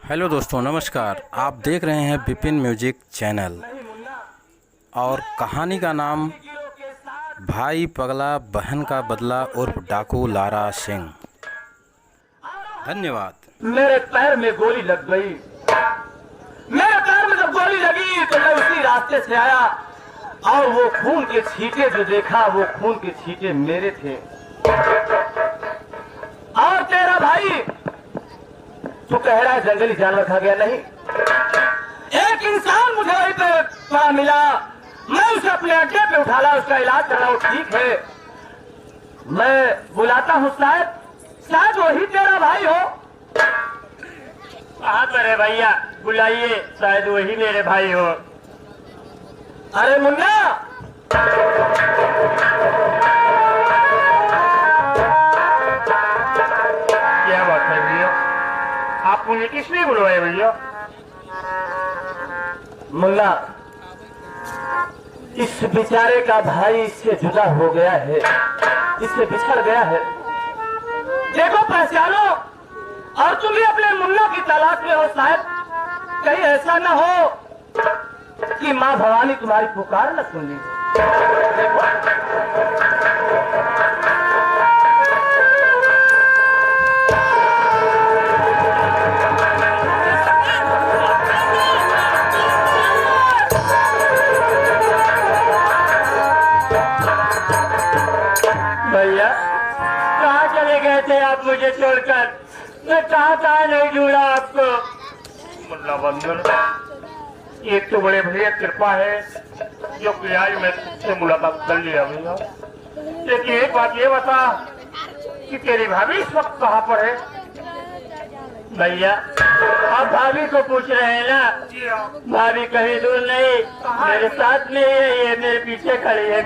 Hello दोस्तों, नमस्कार। आप देख रहे हैं विपिन म्यूजिक चैनल और कहानी का नाम भाई पगला बहन का बदला उर्फ डाकू लारा सिंह। धन्यवाद। मेरे पैर में गोली लग गई। मेरे पैर में जब गोली लगी तो मैं उसी रास्ते से आया और वो खून के छींटे जो देखा वो खून के छींटे मेरे थे। और तेरा भाई तू कह रहा है जंगली जानवर खा गया, नहीं, एक इंसान मुझे वहीं पे पड़ा मिला। मैं उसे अपने अड्डे पे उठा ला, उसका इलाज करा, वो ठीक है। मैं बुलाता हूँ, शायद वही तेरा भाई हो। कहाँ पर है भैया? बुलाइए, शायद वही मेरे भाई हो। अरे मुन्ना, क्या बात है भैया? आप मुझे किस लिए बुलवाए भैया? मुन्ना, इस बेचारे का भाई इससे जुदा हो गया है, इससे बिछड़ गया है। देखो, पहचानो और तुम भी अपने मुन्ना की तलाश में हो। शायद कहीं ऐसा न हो कि माँ भवानी तुम्हारी पुकार न सुन ली। भैया कहाँ चले गए थे आप मुझे छोड़कर? मैं कहाँ नहीं ढूंढा आपको। मुन्ना बंधन, एक तो बड़े भैया कृपा है जो कि आज मैं तुझसे मुलाकात कर लिया भैया। लेकिन एक बात ये बता कि तेरी भाभी इस वक्त कहाँ पर है? भैया आप भाभी को पूछ रहे हैं ना? भाभी कहीं दूर नहीं, मेरे साथ में है, ये मेरे पीछे खड़ी है।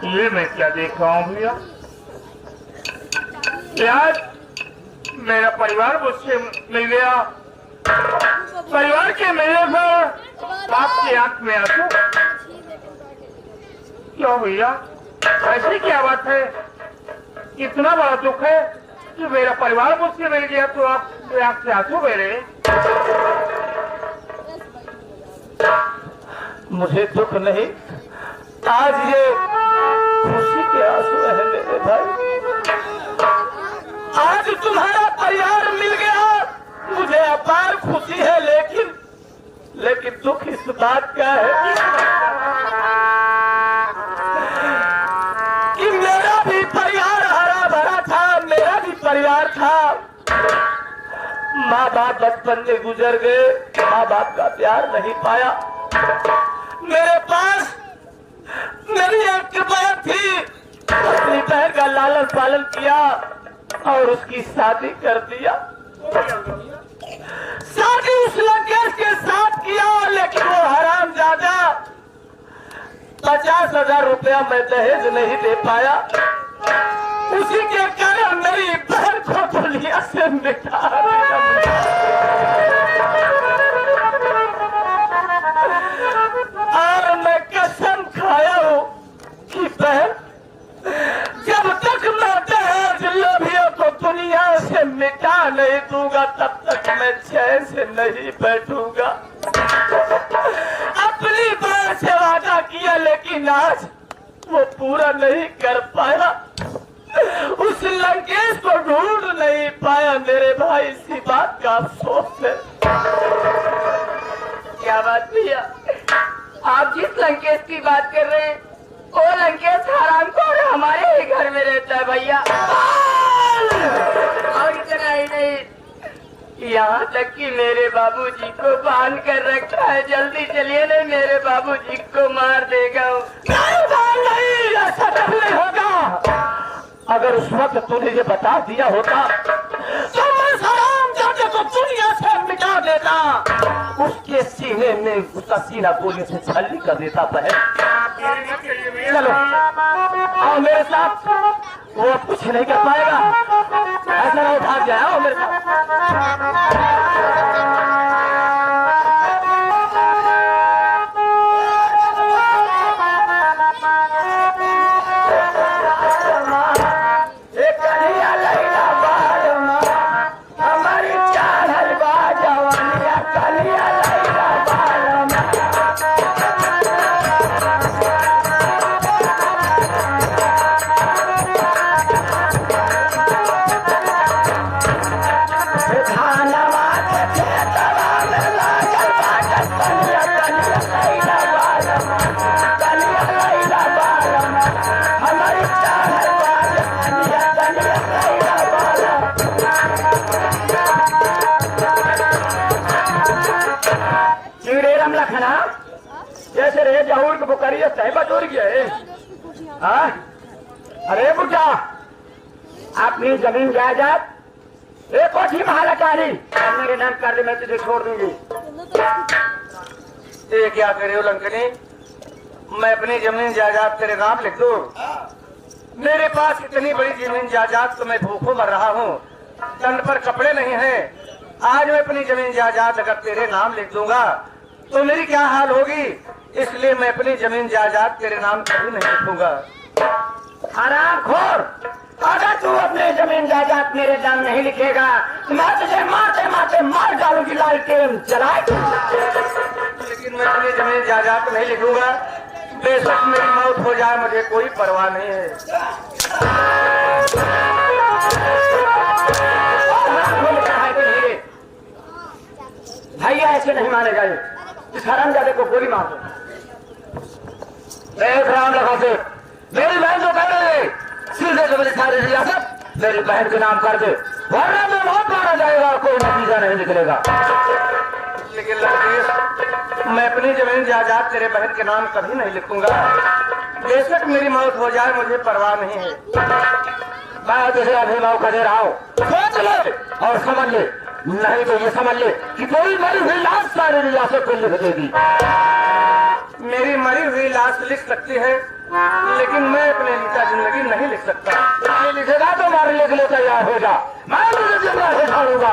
ये मैं क्या देख रहा हूँ भैया? यार मेरा परिवार मुझसे मिल गया। परिवार के मिलने पर बाप की आंख में आंसू। क्यों भैया, ऐसी क्या बात है? इतना बड़ा दुख है कि मेरा परिवार मुझसे मिल गया तो आप आंख से आंसू बह रहे? मुझे दुख नहीं, आज ये खुशी के आंसू है मेरे भाई। आज तुम्हारा परिवार मिल गया, मुझे अपार खुशी है। लेकिन दुख इस बात का है कि मेरा भी परिवार हरा भरा था, मेरा भी परिवार था। माँ बाप बचपन में गुजर गए, माँ बाप का प्यार नहीं पाया। मेरे पास मेरी एक बहन थी, अपनी बहन का लालन पालन किया और उसकी शादी कर दिया। शादी उस लंकेश के साथ किया, लेकिन वो हरामजादा 50,000 रुपया मैं दहेज नहीं दे पाया। उसी के कारण मेरी बहन को दुनिया से मिटा दिया। और मैं कसम खाया हूँ कि बहन, जब तक मैं दहेज लोभियों को दुनिया से मिटा नहीं दूंगा तब तक मैं चैन से नहीं बैठूंगा। अपनी बहन से वादा किया लेकिन आज वो पूरा नहीं कर पाया। उस लंकेश को ढूंढ नहीं पाया मेरे भाई, इसी बात का अफसोस है। क्या बात भैया, आप जिस लंकेश की बात कर रहे हैं वो लंकेश हरामखोर हमारे ही घर में रहता है भैया। और इतना ही नहीं, यहाँ तक कि मेरे बाबूजी को बांध कर रखा है। जल्दी चलिए, नहीं मेरे बाबूजी को मार देगा। नहीं, ऐसा नहीं होगा। अगर उस वक्त तूने ये बता दिया होता तो मैं हरामजादे को दुनिया से मिटा देता। उसके सीने में उसका सीना गोली से छल्ली कर देता। बहन चलो आओ मेरे साथ, वो कुछ नहीं कर पाएगा। ऐसा ना भाग जाए, आओ मेरे साथ। चिड़े रम लखना जैसे रे जहूर के बुकरी सही बटोर गए। हाँ? अरे बुढ़ा अपनी जमीन जायदाद एक कोठी महालाचारी मेरे नाम कर दे, मैं तुझे छोड़ दूंगी। ये क्या करे हो लंकनी, मैं अपनी जमीन जायदाद तेरे नाम लिख दूं? मेरे पास इतनी बड़ी जमीन जायदाद तो मैं भूखों मर रहा हूँ, तन पर कपड़े नहीं हैं। आज मैं अपनी जमीन जायदाद अगर तेरे नाम लिख दूंगा तो मेरी क्या हाल होगी, इसलिए मैं अपनी जमीन जायदाद तेरे नाम कभी नहीं लिखूंगा। हराम खोर, अगर तू अपने जमीन जायदाद मेरे नाम नहीं लिखेगा तो मैं तुझे मारते मारते मार डालूंगी, लालटेन जलाए। लेकिन मैं अपनी जमीन जायदाद नहीं लिखूंगा, बेशक मेरी मौत हो जाए मुझे कोई परवाह नहीं है। भैया ऐसे नहीं मानेगा, ये इस हरामजादे को गोली मार दो। राम लगा से मेरी बहन को कह रहे सीधे से मेरी सारी रियासत मेरी बहन के नाम कर दे, वरना मैं बहुत मारा जाएगा, कोई नतीजा नहीं निकलेगा। लेकिन लड़की, मैं अपनी जमीन जायदाद तेरे बहन के नाम कभी नहीं लिखूंगा, बेशक मेरी मौत हो जाए मुझे परवाह नहीं है। मैं तुझे अभी मौका दे रहा हूँ, सोच ले और समझ ले, नहीं तो ये समझ ले कि कोई मरी हुई लाश सारी रियासत को लिख देगी। मेरी मरी हुई लाश लिख सकती है, लेकिन मैं अपने लिखा जिंदगी नहीं लिख सकता। नहीं लिखेगा तो मारने के लिए तैयार हो जा, मैं तुझे जिंदा से छोड़ूंगा।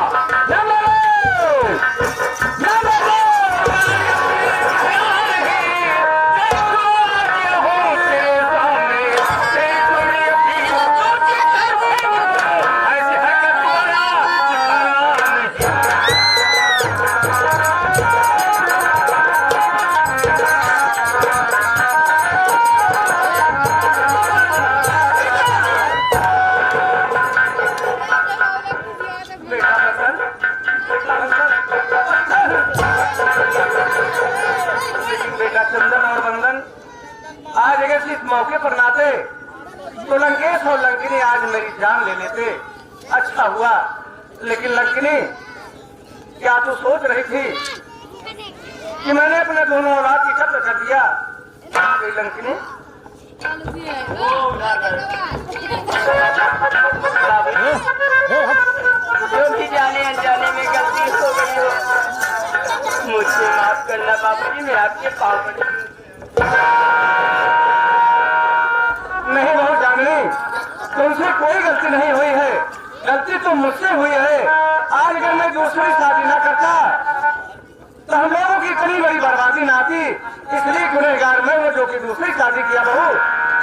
मौके पर नाते तो लंकेश और लंकिनी आज मेरी जान ले लेते, अच्छा हुआ। लेकिन लंकिनी, क्या तू सोच रही थी कि मैंने अपने दोनों औलाद की कत्ल कर दिया? लंकिनी, जो भी जाने अनजाने में गलती हो गई हो, मुझसे माफ करना बाबूजी, मैं आपके पाँव पड़ी। नहीं बहुत जाननी, तुमसे कोई गलती नहीं हुई है, गलती तो मुझसे हुई है। आज अगर मैं दूसरी शादी ना करता तो हम लोगों की इतनी बड़ी बर्बादी ना आती, इसलिए गुनहगार मैं हूँ जो कि दूसरी शादी किया बहू,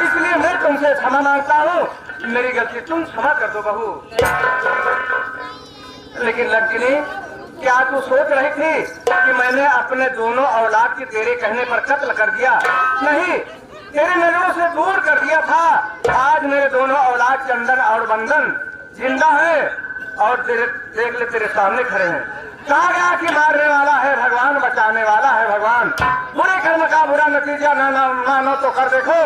इसलिए मैं तुमसे क्षमा मांगता हूँ, मेरी गलती तुम क्षमा कर दो बहू। लेकिन लड़किनी, क्या तू सोच रही थी कि मैंने अपने दोनों औलाद की तेरे कहने पर कत्ल कर दिया? नहीं, तेरे नजरों से दूर कर दिया था। आज मेरे दोनों औलाद चंदन और बंदन जिंदा है और देख ले तेरे सामने खड़े हैं। कहा गया कि मारने वाला है भगवान, बचाने वाला है भगवान। बुरे कर्म का बुरा नतीजा ना मानो तो कर देखो,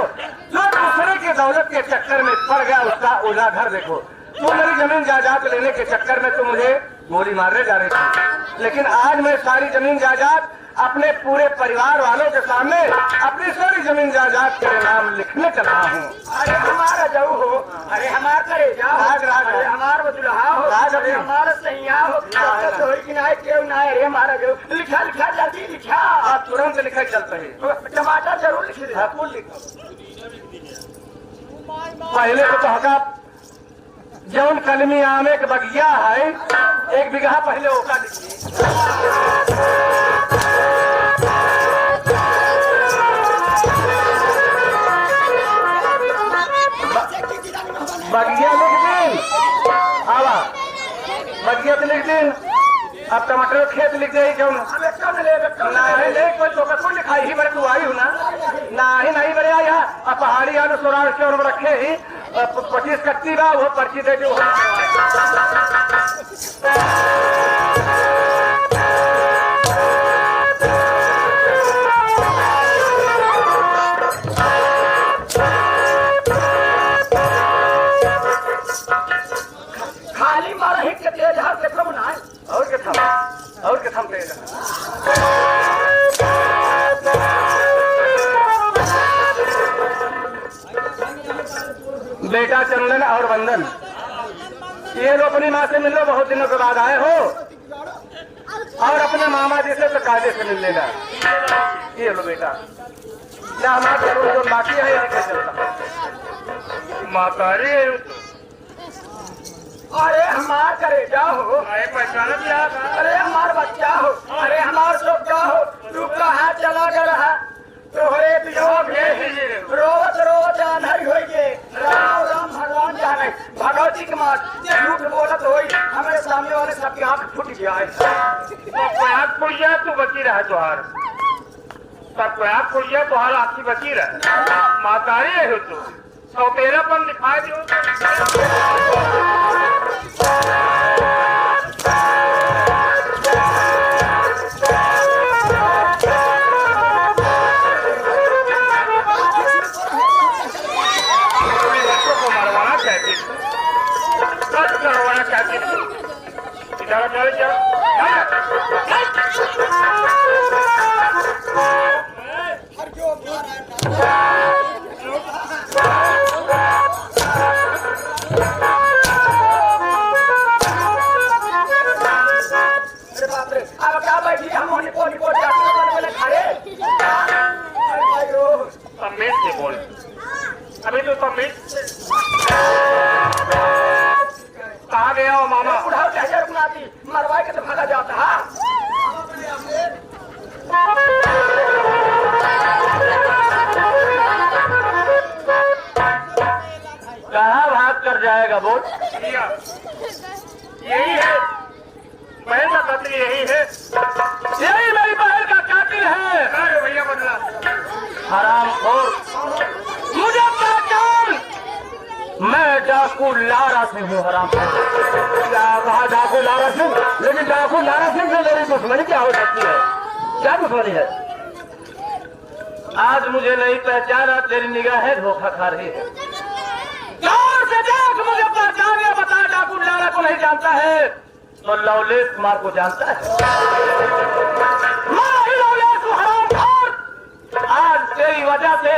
जो दूसरे की दौलत के चक्कर में पड़ गया उसका ओझा घर देखो। तू मेरी जमीन जायदाद लेने के चक्कर में तो मुझे गोली मारने जा रही थी, लेकिन आज मैं सारी जमीन जायदाद अपने पूरे परिवार वालों के सामने अपनी सारी जमीन जायदाद तेरे नाम लिखने चल रहा हूँ। अरे हमारा जाऊ हो, अरे हमार करे जाओ, अरे हमार बदुल्हा हो, अरे हमारा सैया हो, क्यों ना अरे हमारा जाऊ, लिखा लिखा जल्दी लिखा। आप तुरंत लिखा चलते हैं। टमाटर जरूर लिख दे। फूल लिखो। पहले तो कहका जौन कलमी आमे के बगिया है, 1 बीघा पहले ओका लिखी। बगिया लिख दिन, आवा बगिया तो लिख दिन। अब टमाटर खेत लिख दे क्यों नहीं कोई तो कसूर लिखाई ही बड़े तू आई हूँ ना नहीं बड़े आया। अब पहाड़ी आलू सोराड़ के रखे ही 25 कट्टी बा वो पर्ची दे दो। खाली मारा ही के तेज हाथ के थम ना और के थम तेज और वंदन। ये लो अपनी माँ से मिल लो, बहुत दिनों के बाद आए हो, और अपने मामा जी से तो कायदे से मिल लेना। ये लो बेटा, क्या हमारा जो बाकी है यही चलता। मातारी है अरे हमार करेजा हो, अरे पहचाना भी आ अरे हमार बच्चा हो, अरे हमार सोचा हो, तू कहाँ चला गया रहा? तोहरे वियोग में रोवत रोवत आंधर हो गए। राम राम भगवान जाने, भगवती की माँ झूठ बोलत होई, हमारे सामने वाले सबकी आंख फूट गया है। आँख फूट गया तो बची रहा तुहार, सबको आँख फूट गया तुहार आँखी बची रहा। मातारी है तू, तो तेरापन दिखाई दो। अब क्या बैठी हम होने को बोले खड़े। तमीज से बोल, अभी तो तमीज कहा गया हो मामा? बुढ़ाओ कैसे रुकनाती, मरवाए के तो भागा जाता है। कहाँ भाग कर जाएगा बोल? यही है बहन का कत्ल, यही है, यही मेरी बहन का कातिल है। अरे भैया बदला हराम खोर, मुझे पहचान, मैं डाकू लारा सिंह हूँ। हराम खोर, क्या कहा डाकू लारा सिंह? लेकिन डाकू लारा सिंह से मेरी दुश्मनी क्या हो सकती है? क्या दुश्मनी है? आज मुझे नहीं पहचाना, तेरी निगाहें धोखा खा रही है। गौर से देख, मुझे पहचान या बता, डाकू लारा को नहीं जानता है तो लवलेश कुमार को जानता है। आज तेरी वजह से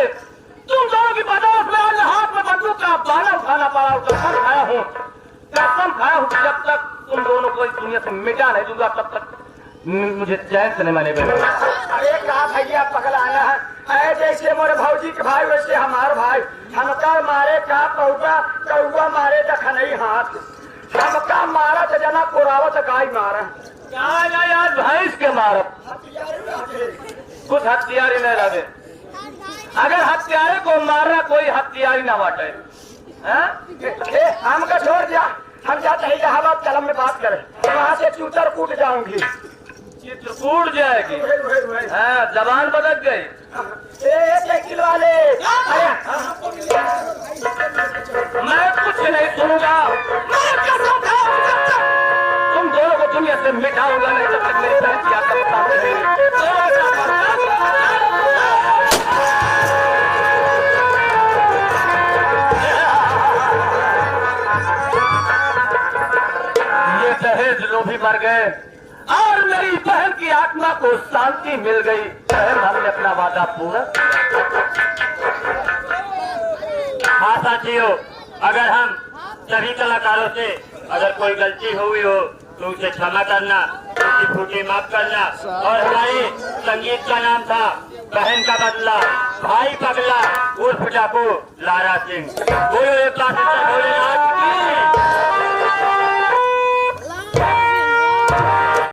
तुम दोनों की बदौलत में आज हाथ में बंदूक का बाला उठाना पड़ा। कसम खाया हूँ, कसम खाया हूँ, जब तक तुम दोनों को इस दुनिया से मिटा नहीं दूंगा तब तक मुझे चैन से नहीं माने। अरे कहा भैया पगला आया है, अरे जैसे मोरे भौजी के भाई वैसे हमारे भाई, हमका मारे का कौआ, कौआ मारे दखा नहीं हाथ, हमका मारा तो जना पुरावत गाय मारा, यार भैंस के मारत, कुछ हथियारी नहीं लगे। अगर हथियारे को मारना कोई हथियारी ना बांटे, हमका छोड़ दिया, हम जाते हैं इलाहाबाद कलम में बात करें, वहाँ से चूतर कूट जाऊंगी, चित्र कूट जाएगी। हाँ, जबान बदल गई। साइकिल वाले, मैं कुछ नहीं सुनूंगा, तुम दोनों को दुनिया से मिटाऊंगा नहीं जब तक मेरी बहन की आत्मा सामने नहीं। ये दहेज लोभी मर गए और मेरी बहन की आत्मा को शांति मिल गई। बहन, हमने अपना वादा पूरा। हाँ साथियों, अगर हम सभी कलाकारों से अगर कोई गलती हुई हो तो उसे क्षमा करना, उसकी फूटी माफ करना। और हमारे संगीत का नाम था बहन का बदला, भाई पगला उर्फ डाकू लारा सिंह। बोलो एक बार भोलेनाथ की।